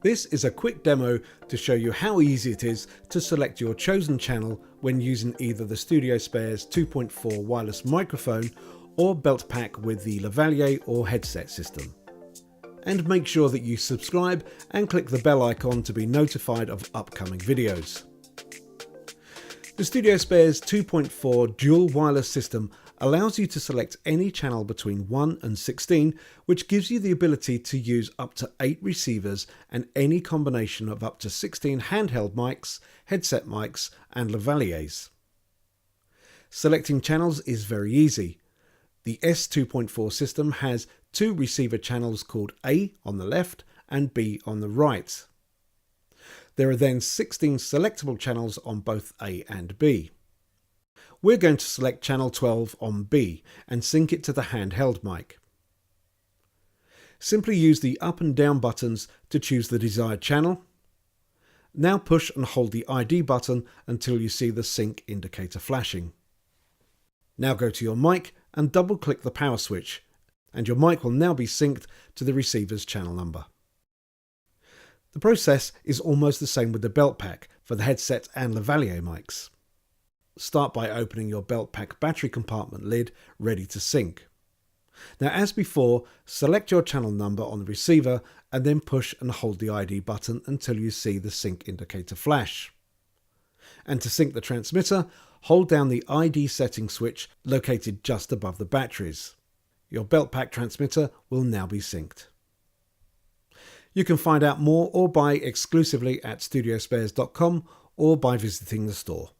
This is a quick demo to show you how easy it is to select your chosen channel when using either the Studiospares 2.4 wireless microphone or belt pack with the Lavalier or headset system. And make sure that you subscribe and click the bell icon to be notified of upcoming videos. The Studiospares 2.4 dual wireless system allows you to select any channel between 1 and 16, which gives you the ability to use up to 8 receivers and any combination of up to 16 handheld mics, headset mics and Lavaliers. Selecting channels is very easy. The S2.4 system has 2 receiver channels called A on the left and B on the right. There are then 16 selectable channels on both A and B. We're going to select channel 12 on B and sync it to the handheld mic. Simply use the up and down buttons to choose the desired channel. Now push and hold the ID button until you see the sync indicator flashing. Now go to your mic and double click the power switch, and your mic will now be synced to the receiver's channel number. The process is almost the same with the belt pack for the headset and Lavalier mics. Start by opening your belt pack battery compartment lid ready to sync. Now, as before, select your channel number on the receiver and then push and hold the ID button until you see the sync indicator flash. And to sync the transmitter, hold down the ID setting switch located just above the batteries. Your belt pack transmitter will now be synced. You can find out more or buy exclusively at Studiospares.com or by visiting the store.